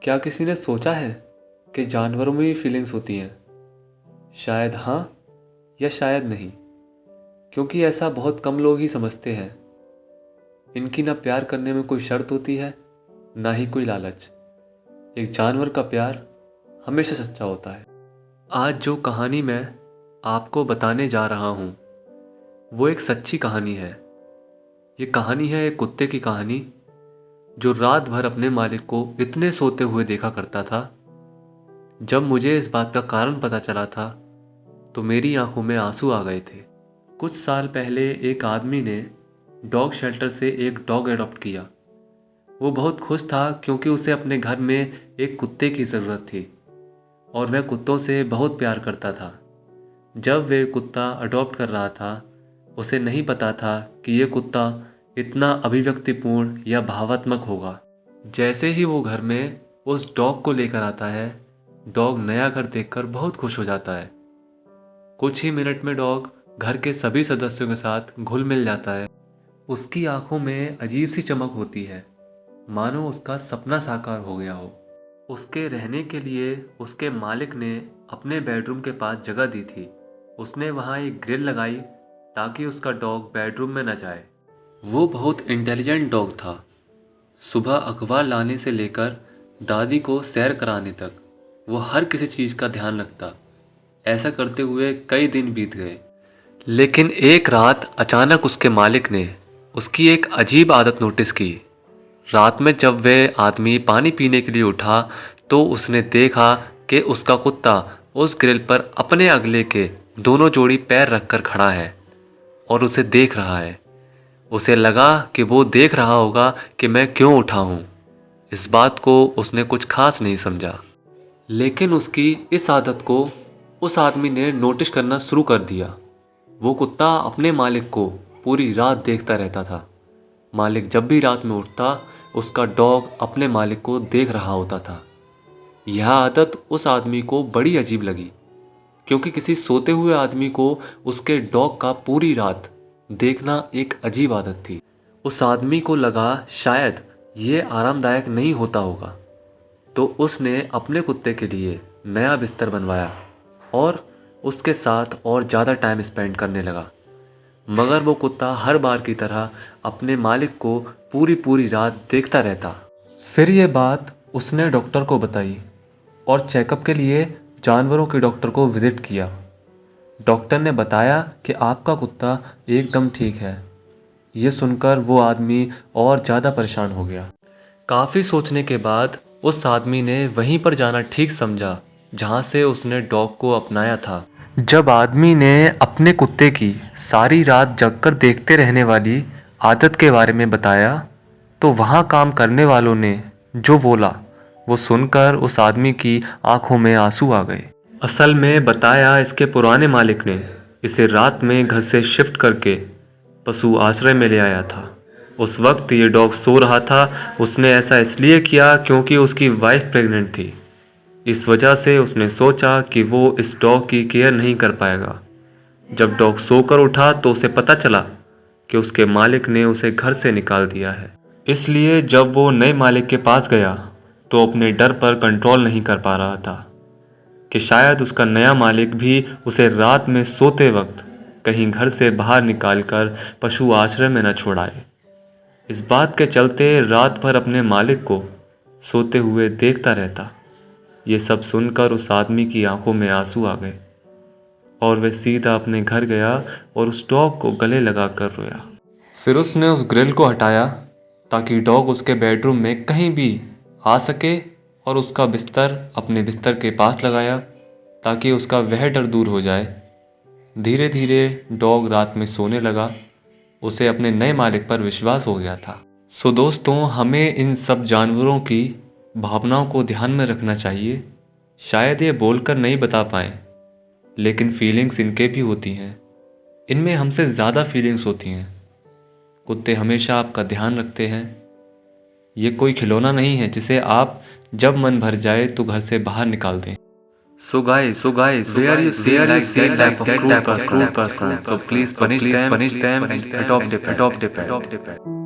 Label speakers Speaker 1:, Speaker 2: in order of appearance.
Speaker 1: क्या किसी ने सोचा है कि जानवरों में भी फीलिंग्स होती हैं? शायद हाँ या शायद नहीं, क्योंकि ऐसा बहुत कम लोग ही समझते हैं। इनकी ना प्यार करने में कोई शर्त होती है, ना ही कोई लालच। एक जानवर का प्यार हमेशा सच्चा होता है। आज जो कहानी मैं आपको बताने जा रहा हूँ वो एक सच्ची कहानी है। ये कहानी है एक कुत्ते की कहानी जो रात भर अपने मालिक को इतने सोते हुए देखा करता था। जब मुझे इस बात का कारण पता चला था तो मेरी आंखों में आंसू आ गए थे। कुछ साल पहले एक आदमी ने डॉग शेल्टर से एक डॉग एडॉप्ट किया। वो बहुत खुश था क्योंकि उसे अपने घर में एक कुत्ते की ज़रूरत थी और वह कुत्तों से बहुत प्यार करता था। जब वह कुत्ता अडॉप्ट कर रहा था उसे नहीं पता था कि यह कुत्ता इतना अभिव्यक्तिपूर्ण या भावात्मक होगा। जैसे ही वो घर में उस डॉग को लेकर आता है, डॉग नया घर देखकर बहुत खुश हो जाता है। कुछ ही मिनट में डॉग घर के सभी सदस्यों के साथ घुल मिल जाता है। उसकी आंखों में अजीब सी चमक होती है, मानो उसका सपना साकार हो गया हो। उसके रहने के लिए उसके मालिक ने अपने बेडरूम के पास जगह दी थी। उसने वहाँ एक ग्रिल लगाई ताकि उसका डॉग बेडरूम में न जाए। वो बहुत इंटेलिजेंट डॉग था। सुबह अखबार लाने से लेकर दादी को सैर कराने तक वो हर किसी चीज़ का ध्यान रखता। ऐसा करते हुए कई दिन बीत गए, लेकिन एक रात अचानक उसके मालिक ने उसकी एक अजीब आदत नोटिस की। रात में जब वह आदमी पानी पीने के लिए उठा तो उसने देखा कि उसका कुत्ता उस ग्रिल पर अपने अगले के दोनों जोड़ी पैर रखकर खड़ा है और उसे देख रहा है। उसे लगा कि वो देख रहा होगा कि मैं क्यों उठा हूँ। इस बात को उसने कुछ खास नहीं समझा, लेकिन उसकी इस आदत को उस आदमी ने नोटिस करना शुरू कर दिया। वो कुत्ता अपने मालिक को पूरी रात देखता रहता था। मालिक जब भी रात में उठता उसका डॉग अपने मालिक को देख रहा होता था। यह आदत उस आदमी को बड़ी अजीब लगी, क्योंकि किसी सोते हुए आदमी को उसके डॉग का पूरी रात देखना एक अजीब आदत थी। उस आदमी को लगा शायद ये आरामदायक नहीं होता होगा, तो उसने अपने कुत्ते के लिए नया बिस्तर बनवाया और उसके साथ और ज़्यादा टाइम स्पेंड करने लगा। मगर वो कुत्ता हर बार की तरह अपने मालिक को पूरी पूरी रात देखता रहता। फिर ये बात उसने डॉक्टर को बताई और चेकअप के लिए जानवरों के डॉक्टर को विज़िट किया। डॉक्टर ने बताया कि आपका कुत्ता एकदम ठीक है। ये सुनकर वो आदमी और ज़्यादा परेशान हो गया। काफ़ी सोचने के बाद उस आदमी ने वहीं पर जाना ठीक समझा जहाँ से उसने डॉग को अपनाया था। जब आदमी ने अपने कुत्ते की सारी रात जगकर देखते रहने वाली आदत के बारे में बताया तो वहाँ काम करने वालों ने जो बोला वो सुनकर उस आदमी की आंखों में आंसू आ गए। असल में बताया इसके पुराने मालिक ने इसे रात में घर से शिफ्ट करके पशु आश्रय में ले आया था। उस वक्त ये डॉग सो रहा था। उसने ऐसा इसलिए किया क्योंकि उसकी वाइफ प्रेग्नेंट थी। इस वजह से उसने सोचा कि वो इस डॉग की केयर नहीं कर पाएगा। जब डॉग सोकर उठा तो उसे पता चला कि उसके मालिक ने उसे घर से निकाल दिया है। इसलिए जब वो नए मालिक के पास गया तो अपने डर पर कंट्रोल नहीं कर पा रहा था कि शायद उसका नया मालिक भी उसे रात में सोते वक्त कहीं घर से बाहर निकालकर पशु आश्रय में न छोड़ाए। इस बात के चलते रात भर अपने मालिक को सोते हुए देखता रहता। ये सब सुनकर उस आदमी की आंखों में आंसू आ गए और वह सीधा अपने घर गया और उस डॉग को गले लगाकर रोया। फिर उसने उस ग्रिल को हटाया ताकि डॉग उसके बेडरूम में कहीं भी आ सके और उसका बिस्तर अपने बिस्तर के पास लगाया ताकि उसका वह डर दूर हो जाए। धीरे धीरे डॉग रात में सोने लगा। उसे अपने नए मालिक पर विश्वास हो गया था। सो दोस्तों, हमें इन सब जानवरों की भावनाओं को ध्यान में रखना चाहिए। शायद ये बोलकर नहीं बता पाएँ, लेकिन फीलिंग्स इनके भी होती हैं। इनमें हमसे ज़्यादा फीलिंग्स होती हैं। कुत्ते हमेशा आपका ध्यान रखते हैं। ये कोई खिलौना नहीं है जिसे आप जब मन भर जाए तो घर से बाहर निकाल दें। So guys, where you see like that type of cruel person, so please punish them, adopt the pet.